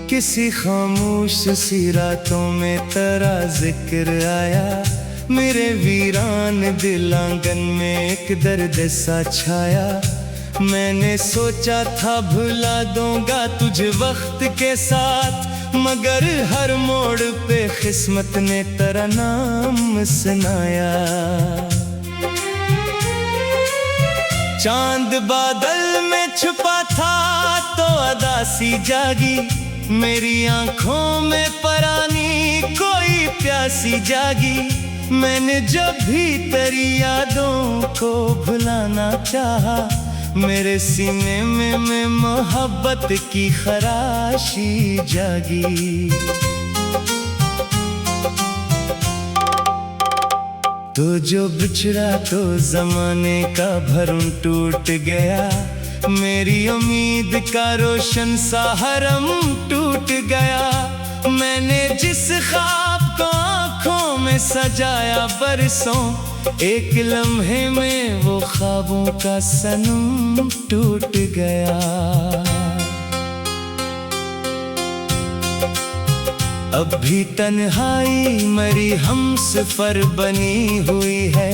किसी खामोश सी रातों में तेरा जिक्र आया, मेरे वीरान दिल आंगन में एक दर्द सा छाया। मैंने सोचा था भुला दूंगा तुझे वक्त के साथ, मगर हर मोड़ पे किस्मत ने तेरा नाम सुनाया। चांद बादल में छुपा था तो अदा सी जागी, मेरी आंखों में परानी कोई प्यासी जागी। मैंने जब भी तेरी यादों को भुलाना चाहा, मेरे सीने में मोहब्बत की खराशी जागी। तो जो बिछड़ा तो जमाने का भरम टूट गया, मेरी उम्मीद का रोशन सा हरम टूट गया। मैंने जिस ख्वाब को आँखों में सजाया बरसों, एक लम्हे में वो ख्वाबों का सनम टूट गया। अब भी तन्हाई मरी हमसफर बनी हुई है,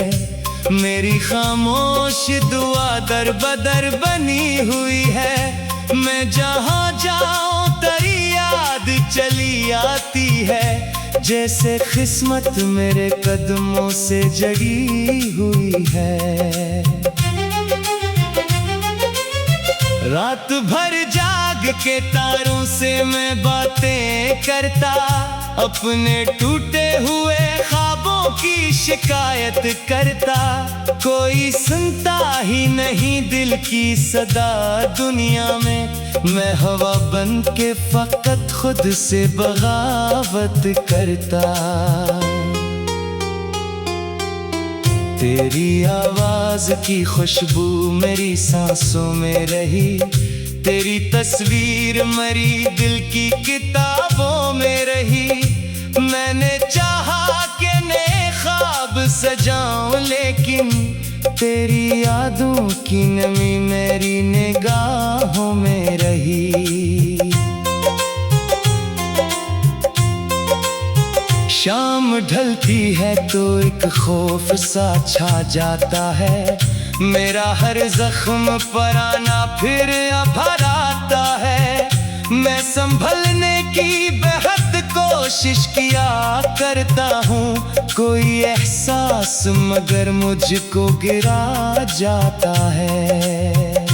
मेरी खामोश दुआ दर बदर बनी हुई है। मैं जहाँ जाऊँ तेरी याद चली आती है, जैसे किस्मत मेरे कदमों से जगी हुई है। रात भर जाग के तारों से मैं बातें करता, अपने टूटे हुए ख्वाबों की शिकायत करता। कोई सुनता ही नहीं दिल की सदा दुनिया में, मैं हवा बन के फकत खुद से बगावत करता। तेरी आवाज की खुशबू मेरी सांसों में रही, तेरी तस्वीर मरी दिल की किताबों में रही। मैंने चाहा कि नए ख्वाब सजाऊं, लेकिन तेरी यादों की नमी मेरी निगाहों में रही। शाम ढलती है तो एक खौफ सा छा जाता है, मेरा हर जख्म पराना फिर भर आता है। मैं संभलने की बेहद कोशिश किया करता हूँ, कोई एहसास मगर मुझको गिरा जाता है।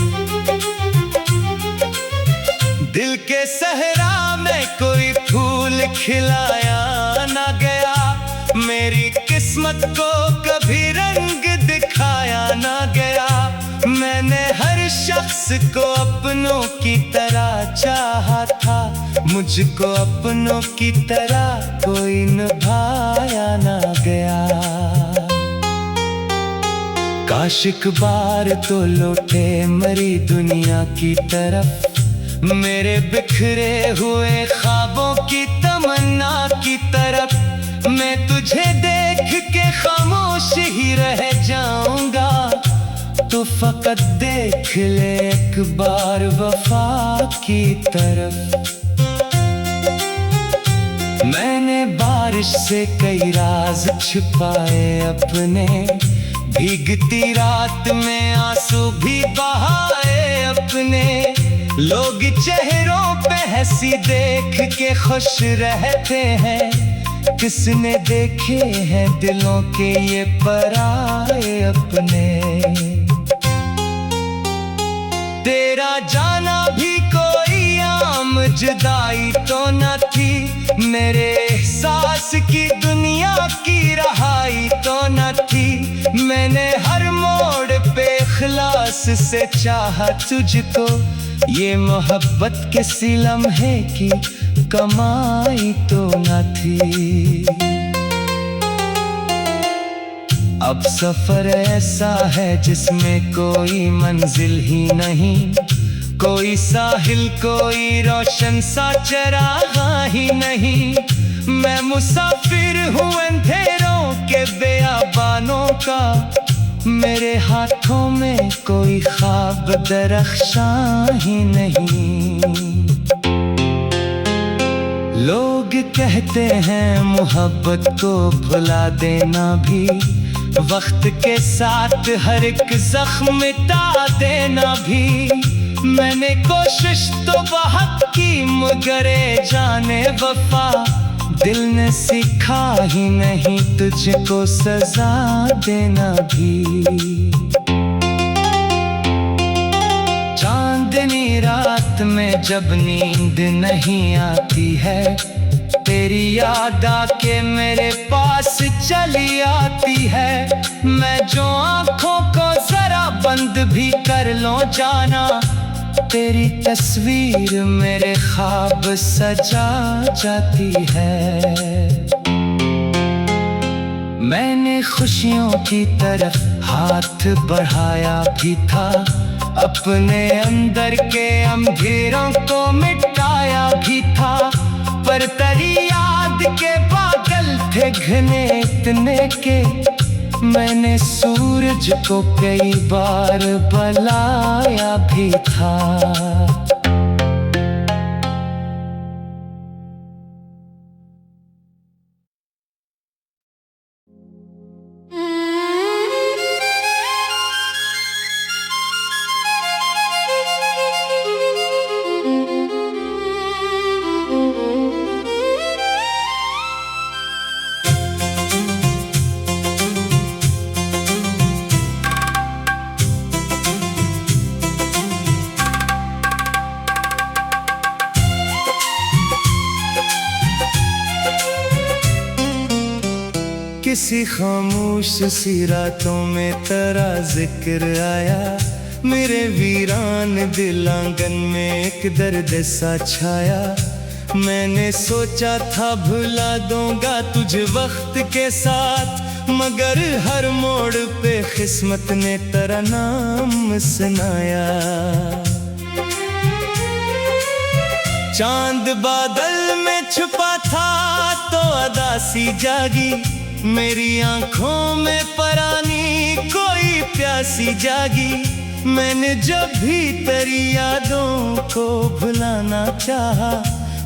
दिल के सहरा में कोई फूल खिलाया ना गया, मेरी किस्मत को कभी रंग दिखाया ना गया। मैंने हर शख्स को अपनों की तरह चाहा था, मुझको अपनों की तरह कोई निभाया ना गया। काश एक बार तो लौटे मरी दुनिया की तरफ, मेरे बिखरे हुए ख्वाबों की तमन्ना की तरफ। मैं तुझे देख के खामोश ही रह जाऊंगा, तो फकत देख ले एक बार वफा की तरफ। मैंने बारिश से कई राज छिपाए अपने, भीगती रात में आंसू भी बहाए अपने। लोग चेहरों पे हंसी देख के खुश रहते हैं, किसने देखे हैं दिलों के ये पराए अपने। तेरा जाना भी कोई आम जुदाई तो न थी, मेरे एहसास की दुनिया की रहाई तो न थी। मैंने हर मोड़ पे इखलास से चाहा तुझको, ये मोहब्बत किसी लम्हे की कमाई तो न थी। अब सफर ऐसा है जिसमें कोई मंजिल ही नहीं, कोई साहिल कोई रोशन सा चरागा ही नहीं। मैं मुसाफिर हूँ अंधेरों के बेआबानों का, मेरे हाथों में कोई ख्वाब दरख्शां ही नहीं। लोग कहते हैं मोहब्बत को भुला देना भी वक्त के साथ हर एक जख्म मिटा देना भी। मैंने कोशिश तो बहुत की मगर जाने वफा दिल ने सीखा ही नहीं तुझको सजा देना भी। चांदनी रात में जब नींद नहीं आती है तेरी याद आके मेरे पास चली आती है। मैं जो आँखों को जरा बंद भी कर लूं जाना तेरी तस्वीर मेरे ख्वाब सजा जाती है। मैंने खुशियों की तरफ हाथ बढ़ाया भी था अपने अंदर के अंधेरों को मिटाया भी था पर तेरी याद के बादल थे घने इतने के मैंने सूरज को कई बार बुलाया भी था। किसी खामोश सी रातों में तेरा जिक्र आया मेरे वीरान दिल आंगन में एक दर्द सा छाया। मैंने सोचा था भुला दूंगा तुझे वक्त के साथ मगर हर मोड़ पे किस्मत ने तेरा नाम सुनाया। चांद बादल में छुपा था तो अदा सी जागी मेरी आंखों में परानी कोई प्यासी जागी। मैंने जब भी तेरी यादों को भुलाना चाहा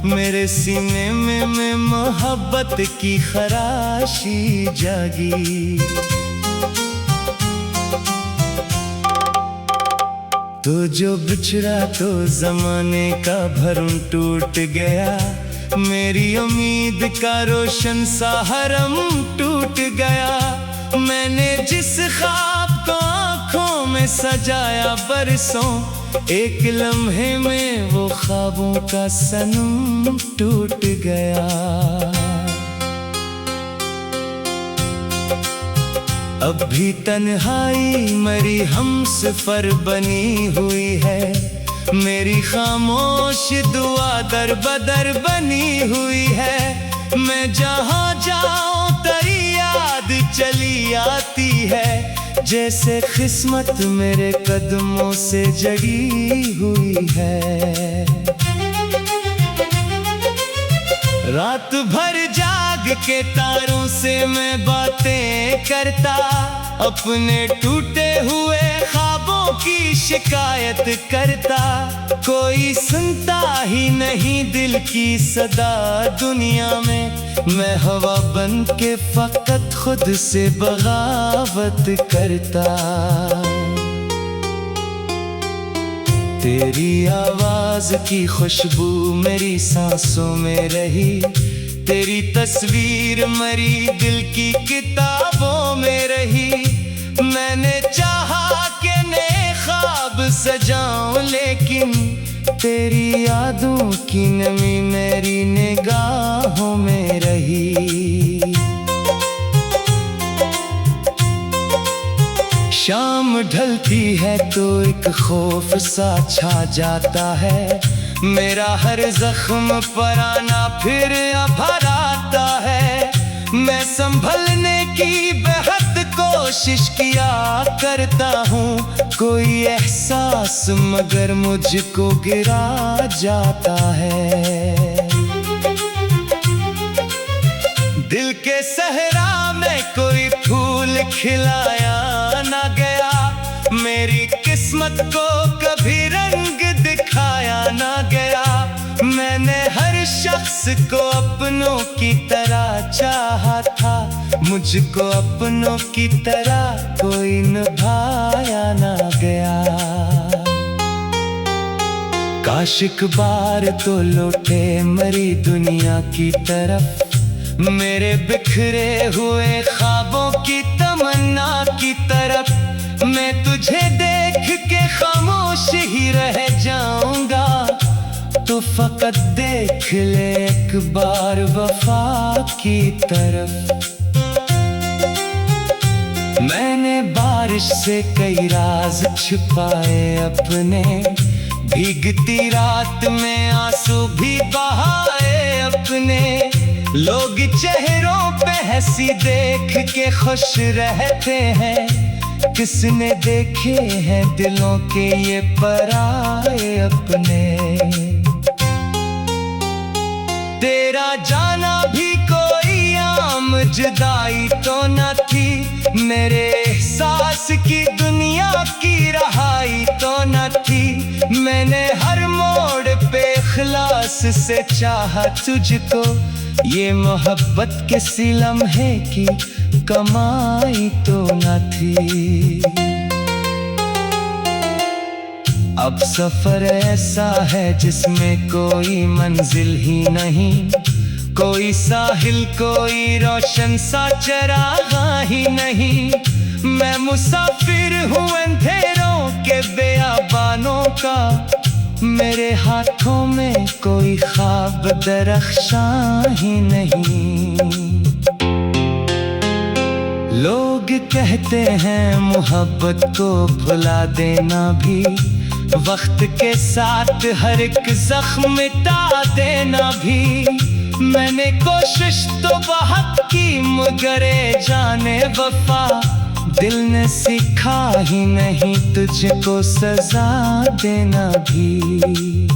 मेरे सीने में मोहब्बत की खराशी जागी। तो जो बिछड़ा तो जमाने का भरम टूट गया मेरी उम्मीद का रोशन सा हरम टूट गया। मैंने जिस ख्वाब को आँखों में सजाया बरसों एक लम्हे में वो ख्वाबों का सनम टूट गया। अब भी तन्हाई मरी हमसफर बनी हुई है मेरी खामोश दुआ दर बदर बनी हुई है। मैं जहाँ जाऊँ तेरी याद चली आती है जैसे किस्मत मेरे कदमों से जड़ी हुई है। रात भर जाग के तारों से मैं बातें करता अपने टूटे हुए ख्वाबों की शिकायत करता। कोई सुनता ही नहीं दिल की सदा दुनिया में मैं हवा बन के फकत खुद से बगावत करता। तेरी आवाज की खुशबू मेरी सांसों में रही तेरी तस्वीर मरी दिल की किताबों में रही। मैंने चाहा कि नए ख्वाब सजाऊं लेकिन तेरी यादों की नमी मेरी निगाहों में रही। शाम ढलती है तो एक खौफ सा छा जाता है मेरा हर जख्म पर आना फिर भर आता है। मैं संभलने की बेहद कोशिश किया करता हूँ कोई एहसास मगर मुझको गिरा जाता है। दिल के सहरा में कोई फूल खिलाया ना गया मेरी किस्मत को कभी रंग दिखाया ना गया। मैंने हर शख्स को अपनों की तरह चाहा था, मुझको अपनों की तरह कोई निभाया ना गया। काश एक बार तो लौटे मरी दुनिया की तरफ, मेरे बिखरे हुए ख्वाबों की तमन्ना की तरफ। मैं तुझे देख के खामोश ही रह जाऊंगा, तो फकत देख ले एक बार वफा की तरफ। मैंने बारिश से कई राज छुपाए अपने, भीगती रात में आंसू भी बहाए अपने। लोग चेहरों पे हंसी देख के खुश रहते हैं, किसने देखे हैं दिलों के ये पराए अपने। तेरा जाना भी कोई आम जुदाई तो न थी, मेरे एहसास की दुनिया की रहाई तो न थी। मैंने हर मोड़ पे इखलास से चाहा तुझको, ये मोहब्बत के सी लम्हे की कमाई तो न थी। अब सफर ऐसा है जिसमें कोई मंजिल ही नहीं, कोई साहिल कोई रोशन सा चरागा ही नहीं। मैं मुसाफिर हूँ अंधेरों के बेआबानों का, मेरे हाथों में कोई ख्वाब दरख्शां ही नहीं। लोग कहते हैं मोहब्बत को भुला देना भी, वक्त के साथ हर एक जख्म मिटा देना भी। मैंने कोशिश तो बहुत की मगर जाने वफा, दिल ने सीखा ही नहीं तुझको सजा देना भी।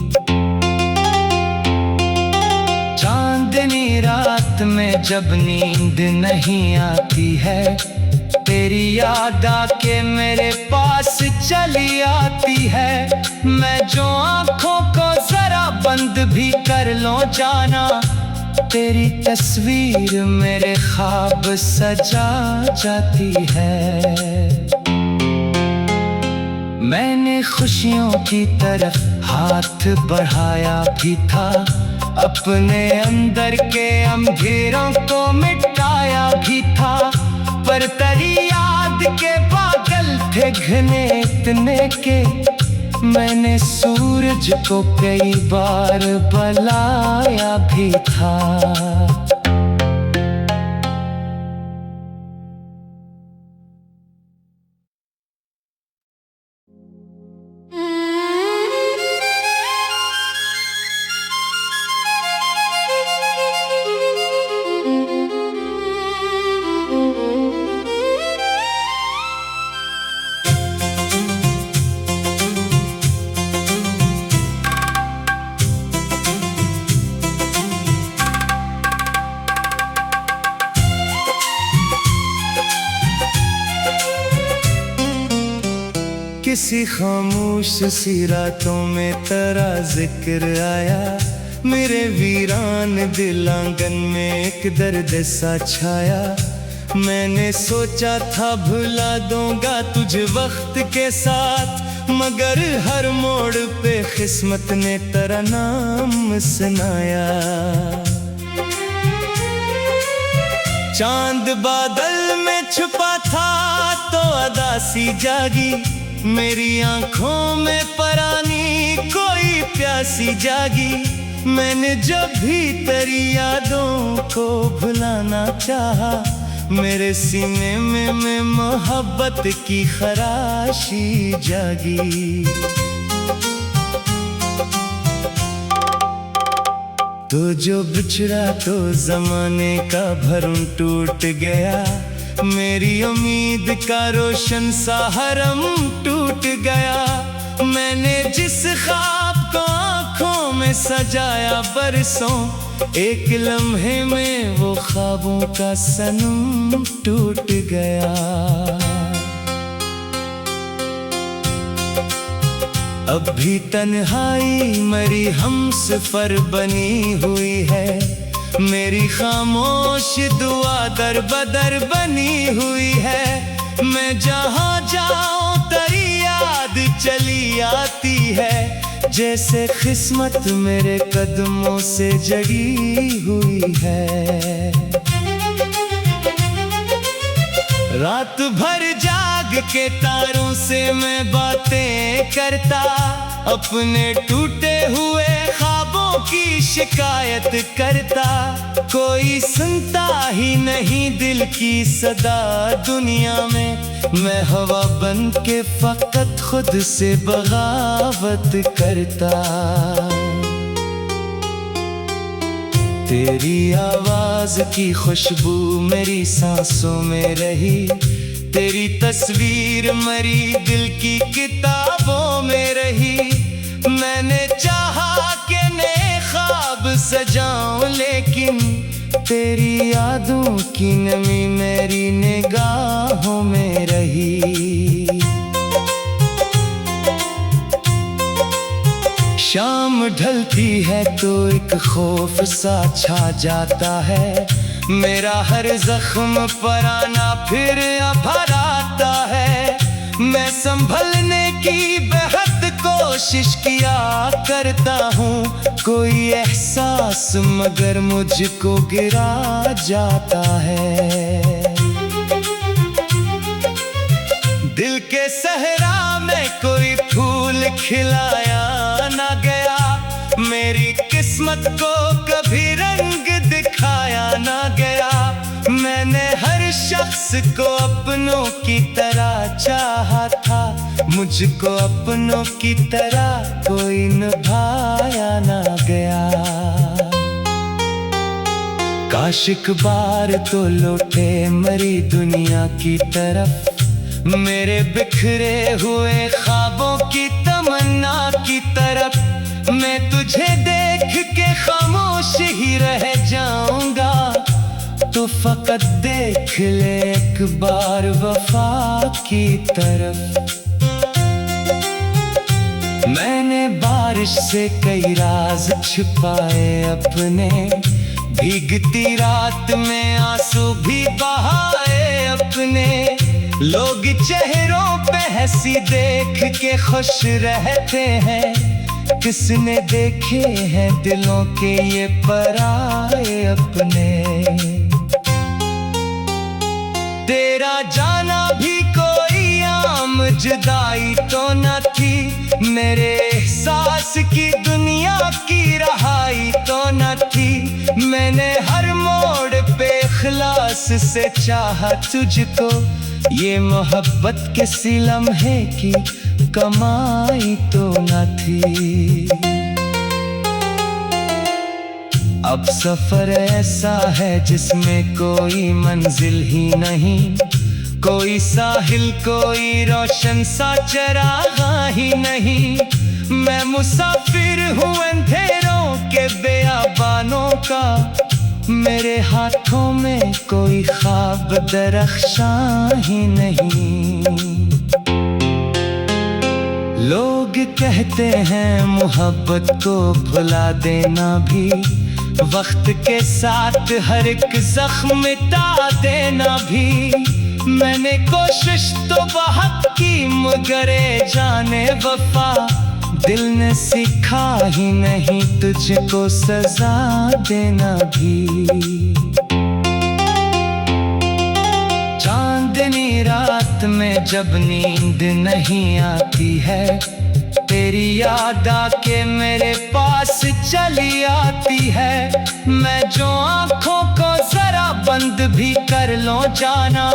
चांदनी रात में जब नींद नहीं आती है, तेरी याद आके मेरे पास चली आती है। मैं जो आँखों को जरा बंद भी कर लूं जाना, तेरी तस्वीर मेरे ख्वाब सजा जाती है। मैंने खुशियों की तरफ हाथ बढ़ाया भी था, अपने अंदर के अंधेरों को मिटाया भी था। पर तेरी याद के बादल थे घने इतने के, मैंने सूरज को कई बार बुलाया भी था। किसी खामोश सी रातों में तेरा जिक्र आया, मेरे वीरान दिल आंगन में एक दर्द सा छाया। मैंने सोचा था भुला दूंगा तुझे वक्त के साथ, मगर हर मोड़ पे किस्मत ने तेरा नाम सुनाया। चांद बादल में छुपा था तो अदा सी जागी, मेरी आंखों में परानी कोई प्यासी जागी। मैंने जब भी तेरी यादों को भुलाना चाहा, मेरे सीने में मोहब्बत की खराशी जागी। तो जो बिछड़ा तो जमाने का भरम टूट गया, मेरी उम्मीद का रोशन सा हरम टूट गया। मैंने जिस ख्वाब को आँखों में सजाया बरसों, एक लम्हे में वो ख्वाबों का सनम टूट गया। अब भी तन्हाई मरी हमसफर बनी हुई है, मेरी खामोश दुआ दर बदर बनी हुई है। मैं जहाँ जाऊँ तेरी याद चली आती है, जैसे किस्मत मेरे कदमों से जड़ी हुई है। रात भर जाग के तारों से मैं बातें करता, अपने टूटे हुए ख्वाबों की शिकायत करता। कोई सुनता ही नहीं दिल की सदा दुनिया में, मैं हवा बन के फकत खुद से बगावत करता। तेरी आवाज की खुशबू मेरी सांसों में रही, तेरी तस्वीर मरी दिल की किताबों में रही। मैंने चाहा कि नए ख्वाब सजाऊं, लेकिन तेरी यादों की नमी मेरी निगाहों में रही। शाम ढलती है तो एक खौफ सा छा जाता है, मेरा हर जख्म पर आना फिर भर आता है। मैं संभलने की बेहद कोशिश किया करता हूँ, कोई एहसास मगर मुझको गिरा जाता है। दिल के सहरा में कोई फूल खिलाया ना गया, मेरी किस्मत को कभी रंग दिखाया ना गया। मैंने हर शख्स को अपनों की तरह चाहा था, मुझको अपनों की तरह कोई निभाया ना गया। काश एक बार तो लौटे मरी दुनिया की तरफ, मेरे बिखरे हुए ख्वाबों की तमन्ना की तरफ। मैं तुझे देख के खामोश ही रह जाऊंगा, तो फकत देख ले एक बार वफा की तरफ। मैंने बारिश से कई राज छुपाए अपने, भीगती रात में आंसू भी बहाए अपने। लोग चेहरों पे हंसी देख के खुश रहते हैं, किसने देखे हैं दिलों के ये पराए अपने। तेरा जाना भी कोई आम जुदाई तो न थी, मेरे एहसास की दुनिया की रहाई तो न थी। मैंने हर मोड़ पे इखलास से चाहा तुझको, ये मोहब्बत किसी लम्हे की कमाई तो न थी। अब सफर ऐसा है जिसमें कोई मंजिल ही नहीं, कोई साहिल कोई रोशन सा चरागा ही नहीं। मैं मुसाफिर हूँ अंधेरों के बेआबानों का, मेरे हाथों में कोई ख्वाब दरख्शां ही नहीं। लोग कहते हैं मोहब्बत को भुला देना भी, वक्त के साथ हर एक जख्म मिटा देना भी। मैंने कोशिश तो बहुत की मगर जाने वफा, दिल ने सीखा ही नहीं तुझको सजा देना भी। चांदनी रात में जब नींद नहीं आती है, तेरी याद आके मेरे पास चली आती है। मैं जो आँखों को जरा बंद भी कर लूं जाना,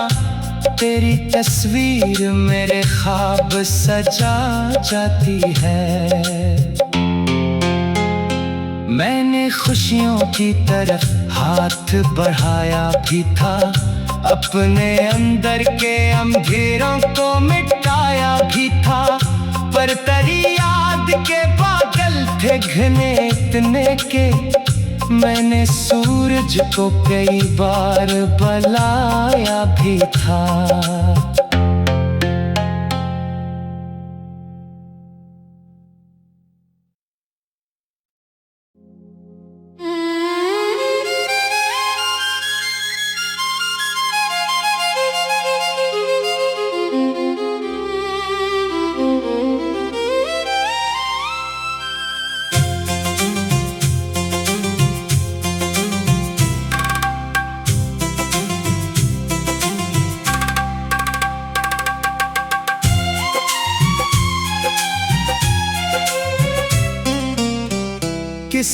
तेरी तस्वीर मेरे ख्वाब सजा जाती है। मैंने खुशियों की तरफ हाथ बढ़ाया भी था, अपने अंदर के अंधेरों को मिटाया भी था। पर तेरी याद के बादल थे घने इतने के, मैंने सूरज को कई बार बुलाया भी था।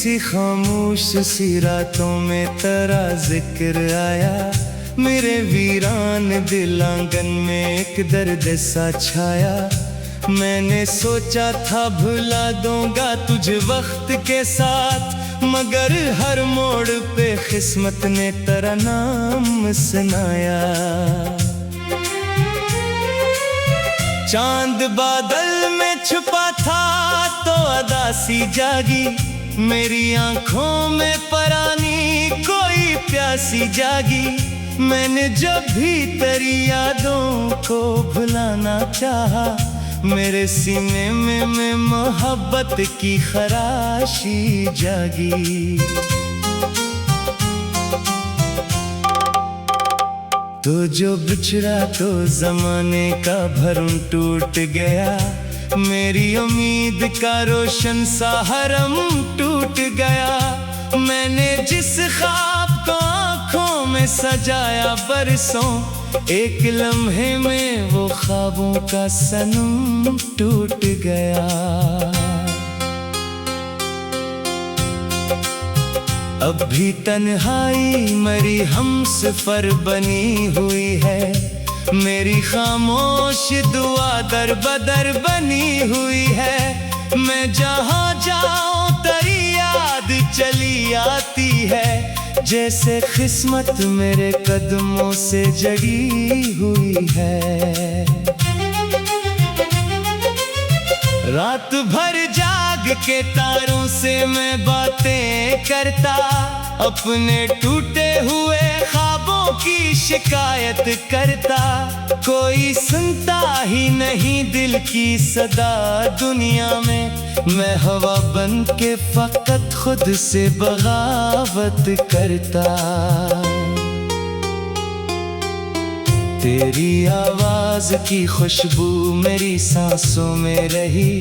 सी खामोश सी रातों में तेरा जिक्र आया, मेरे वीरान दिल आंगन में एक दर्द सा छाया। मैंने सोचा था भुला दूंगा तुझे वक्त के साथ, मगर हर मोड़ पे किस्मत ने तेरा नाम सुनाया। चांद बादल में छुपा था तो अदा सी जागी, मेरी आंखों में परानी कोई प्यासी जागी। मैंने जब भी तेरी यादों को भुलाना चाहा, मेरे सीने में मोहब्बत की खराशी जागी। तो जो बिछड़ा तो जमाने का भरम टूट गया, मेरी उम्मीद का रोशन सा हरम टूट गया। मैंने जिस ख्वाब को आँखों में सजाया बरसों, एक लम्हे में वो ख्वाबों का सनम टूट गया। अब भी तन्हाई मरी हमसफर बनी हुई है, मेरी खामोश दुआ दर बदर बनी हुई है। मैं जहाँ जाऊँ तेरी याद चली आती है, जैसे किस्मत मेरे कदमों से जड़ी हुई है। रात भर जाग के तारों से मैं बातें करता, अपने टूटे हुए ख्वाबों की शिकायत करता। कोई सुनता ही नहीं दिल की सदा दुनिया में, मैं हवा बन के फकत खुद से बगावत करता। तेरी आवाज की खुशबू मेरी सांसों में रही,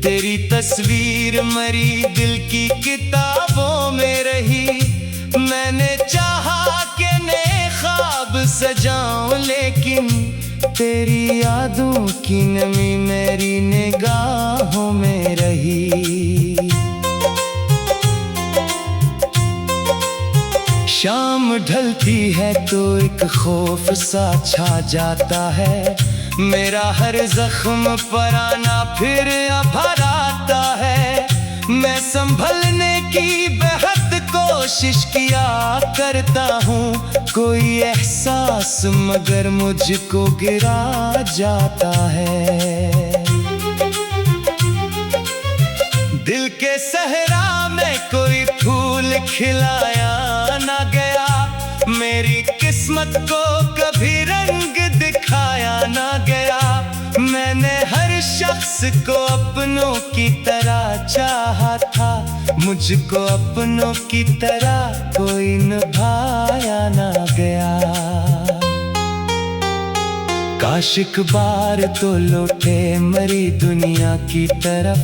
तेरी तस्वीर मरी दिल की किताबों में रही। मैंने चाहा कि नए ख्वाब सजाऊं, लेकिन तेरी यादों की नमी मेरी निगाहों में रही। शाम ढलती है तो एक खौफ सा छा जाता है, मेरा हर जख्म पराना फिर भर आता है। मैं संभलने की बेहद कोशिश किया करता हूँ, कोई एहसास मगर मुझको गिरा जाता है। दिल के सहरा में कोई फूल खिलाया ना गया, मेरी किस्मत को कभी रंग दिखाया ना गया। मैंने हर शख्स को अपनों की तरह चाहा था, मुझको अपनों की तरह कोई निभाया ना गया। काश एक बार तो लौटे मरी दुनिया की तरफ,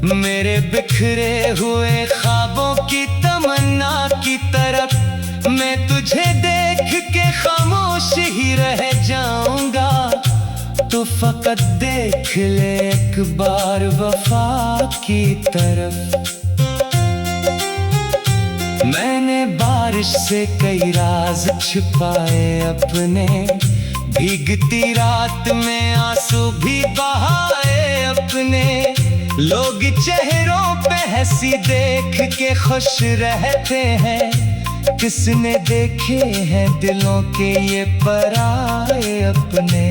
मेरे बिखरे हुए ख्वाबों की तमन्ना की तरफ। मैं तुझे देख के खामोश ही रह जाऊंगा, तो फकत देख ले एक बार वफा की तरफ। मैंने बारिश से कई राज छिपाए अपने, भीगती रात में आंसू भी बहाए अपने। लोग चेहरों पे हंसी देख के खुश रहते हैं, किसने देखे हैं दिलों के ये पराए अपने।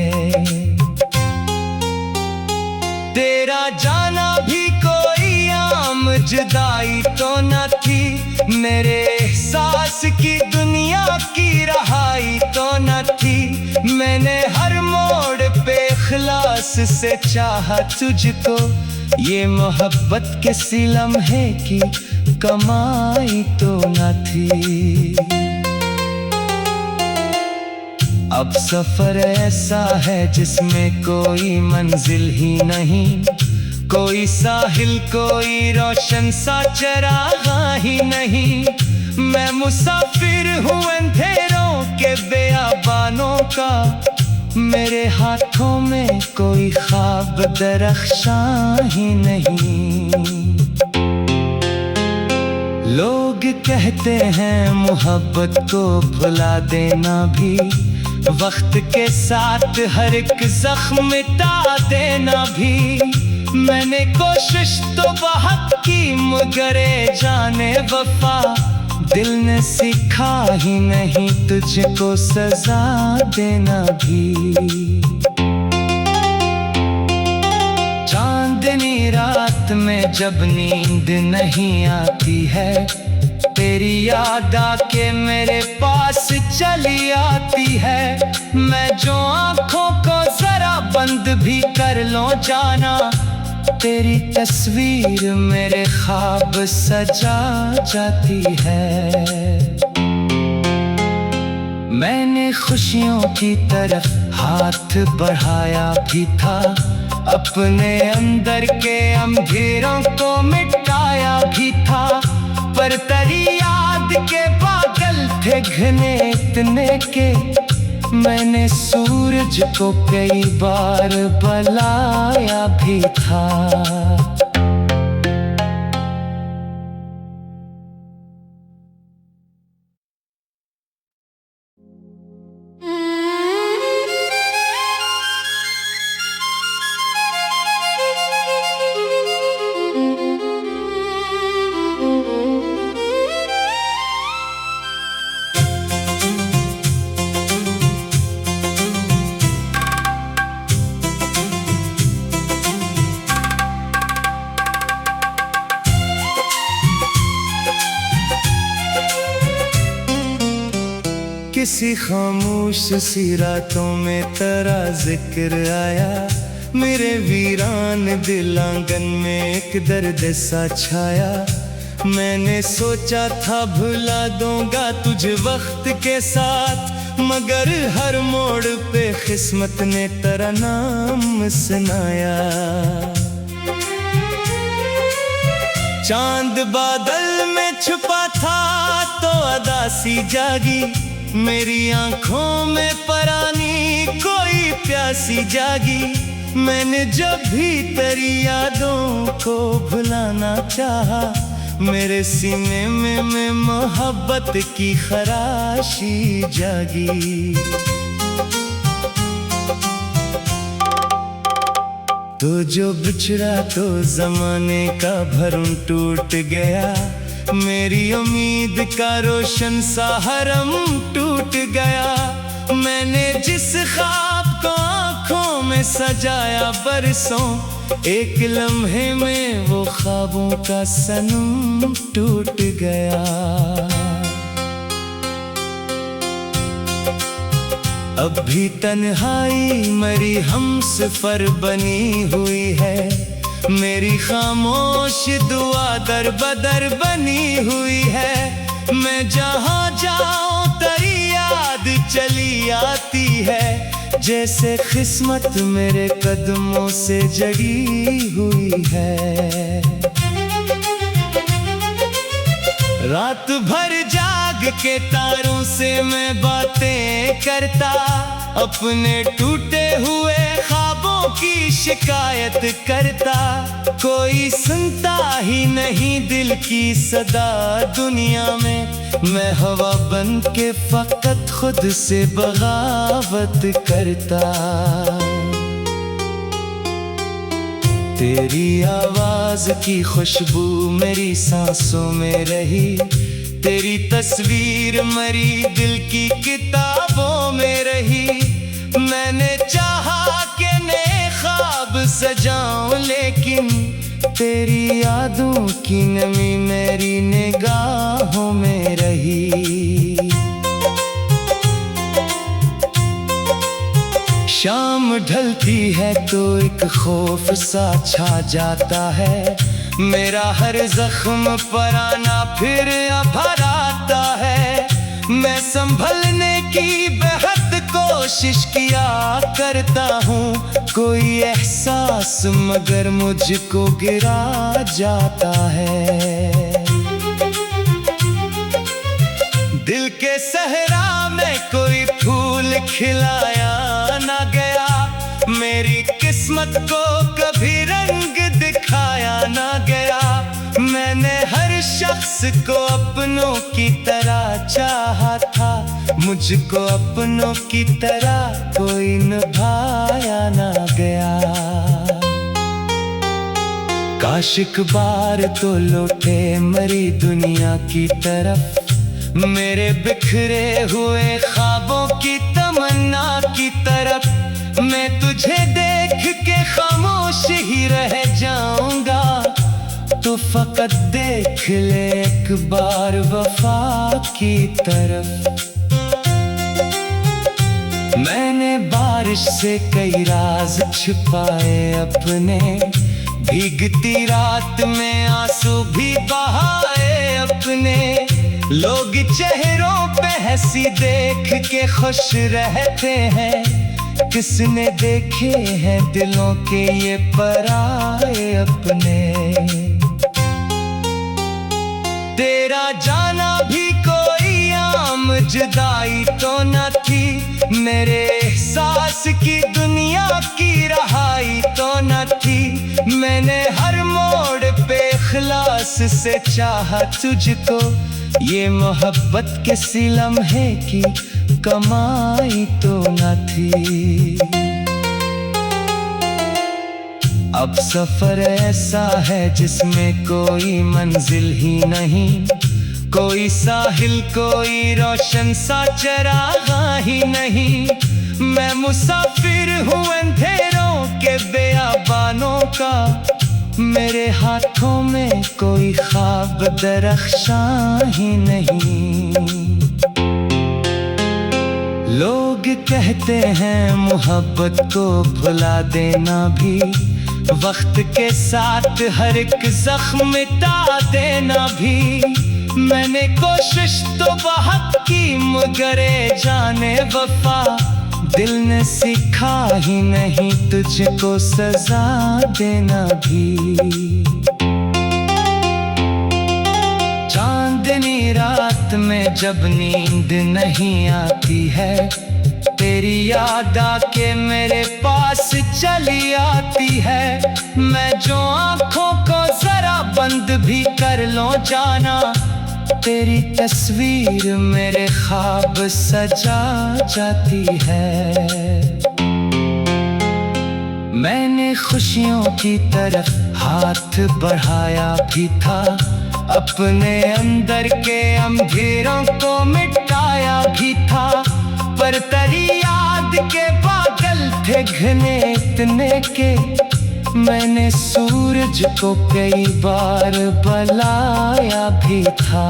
तेरा जाना भी कोई आम जुदाई तो न थी, मेरे एहसास की दुनिया की रहाई तो न थी। मैंने हर मोड़ पे इखलास से चाहा तुझको, ये मोहब्बत के सी लम्हे की कमाई तो न थी। अब सफर ऐसा है जिसमें कोई मंजिल ही नहीं, कोई साहिल कोई रोशन सा चरागा ही नहीं। मैं मुसाफिर हूँ अंधेरों के बेआबानों का, मेरे हाथों में कोई ख्वाब दरख्शां ही नहीं। लोग कहते हैं मोहब्बत को भुला देना भी वक्त के साथ हर एक जख्म मिटा देना भी। मैंने कोशिश तो बहुत की मगर जाने वफा दिल ने सीखा ही नहीं तुझको सजा देना भी। चांदनी रात में जब नींद नहीं आती है तेरी याद आके मेरे पास चली आती है। मैं जो आँखों को जरा बंद भी कर लूं जाना तेरी तस्वीर मेरे ख्वाब सजा जाती है। मैंने खुशियों की तरफ हाथ बढ़ाया भी था अपने अंदर के अंधेरों को मिटाया भी था पर तेरी याद के बादल थे घने इतने के मैंने सूरज को कई बार बुलाया भी था। किसी खामोश सी रातों में तेरा जिक्र आया मेरे वीरान दिल आंगन में एक दर्द सा छाया। मैंने सोचा था भुला दूंगा तुझे वक्त के साथ मगर हर मोड़ पे किस्मत ने तेरा नाम सुनाया। चांद बादल में छुपा था तो अदा सी जागी मेरी आंखों में परानी कोई प्यासी जागी। मैंने जब भी तेरी यादों को भुलाना चाहा मेरे सीने में मोहब्बत की खराशी जागी। तो जो बिछड़ा तो जमाने का भरम टूट गया मेरी उम्मीद का रोशन सा हरम टूट गया। मैंने जिस ख्वाब को आँखों में सजाया बरसों एक लम्हे में वो ख्वाबों का सनम टूट गया। अब भी तन्हाई मरी हमसफर बनी हुई है मेरी खामोश दुआ दर बदर बनी हुई है। मैं जहाँ जाऊँ तेरी याद चली आती है जैसे किस्मत मेरे कदमों से जगी हुई है। रात भर जाग के तारों से मैं बातें करता अपने टूटे हुए ख्वाबों की शिकायत करता। कोई सुनता ही नहीं दिल की सदा दुनिया में मैं हवा बन के फकत खुद से बगावत करता। तेरी आवाज की खुशबू मेरी सांसों में रही तेरी तस्वीर मरी दिल की किताबों में रही। मैंने चाहा कि नए ख्वाब सजाऊं लेकिन तेरी यादों की नमी मेरी निगाहों में रही। शाम ढलती है तो एक खौफ सा छा जाता है मेरा हर जख्म पर आना फिर भर आता है। मैं संभलने की बेहद कोशिश किया करता हूँ कोई एहसास मगर मुझको गिरा जाता है। दिल के सहरा में कोई फूल खिलाया ना गया मेरी किस्मत को कभी रंग दिखाया ना गया। मैंने हर शख्स जिसको अपनों की तरह चाहा था, मुझको अपनों की तरह कोई निभाया ना गया। काश एक बार तो लौटे मरी दुनिया की तरफ, मेरे बिखरे हुए ख्वाबों की तमन्ना की तरफ। मैं तुझे देख के खामोश ही रह जाऊंगा, तो फकत देख ले एक बार वफा की तरफ। मैंने बारिश से कई राज छिपाए अपने, भीगती रात में आंसू भी बहाए अपने। लोग चेहरों पे हंसी देख के खुश रहते हैं, किसने देखे हैं दिलों के ये पराए अपने। तेरा जाना भी कोई आम जुदाई तो न थी, मेरे एहसास की दुनिया की रहाई तो न थी। मैंने हर मोड़ पे इखलास से चाहा तुझको, ये मोहब्बत किसी लम्हे की कमाई तो न थी। अब सफर ऐसा है जिसमें कोई मंजिल ही नहीं, कोई साहिल कोई रोशन सा चरागा ही नहीं। मैं मुसाफिर हूँ अंधेरों के बेआबानों का, मेरे हाथों में कोई ख्वाब दरख्शां ही नहीं। लोग कहते हैं मोहब्बत को भुला देना भी, वक्त के साथ हर एक जख्म मिटा देना भी। मैंने कोशिश तो बहुत की मगर जाने वफा, दिल ने सीखा ही नहीं तुझको सजा देना भी। चांदनी रात में जब नींद नहीं आती है, तेरी याद आके मेरे पास चली आती है। मैं जो आँखों को जरा बंद भी कर लूं जाना, तेरी तस्वीर मेरे ख्वाब सजा जाती है। मैंने खुशियों की तरफ हाथ बढ़ाया भी था, अपने अंदर के अंधेरों को मिटाया भी था। पर तेरी याद के बादल थे घने इतने के, मैंने सूरज को कई बार बुलाया भी था।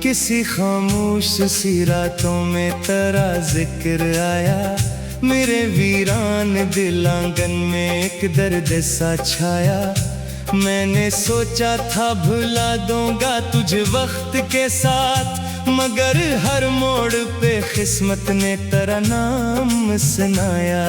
किसी खामोश सी रातों में तेरा जिक्र आया, मेरे वीरान दिल आंगन में एक दर्द सा छाया। मैंने सोचा था भुला दूंगा तुझे वक्त के साथ, मगर हर मोड़ पे किस्मत ने तेरा नाम सुनाया।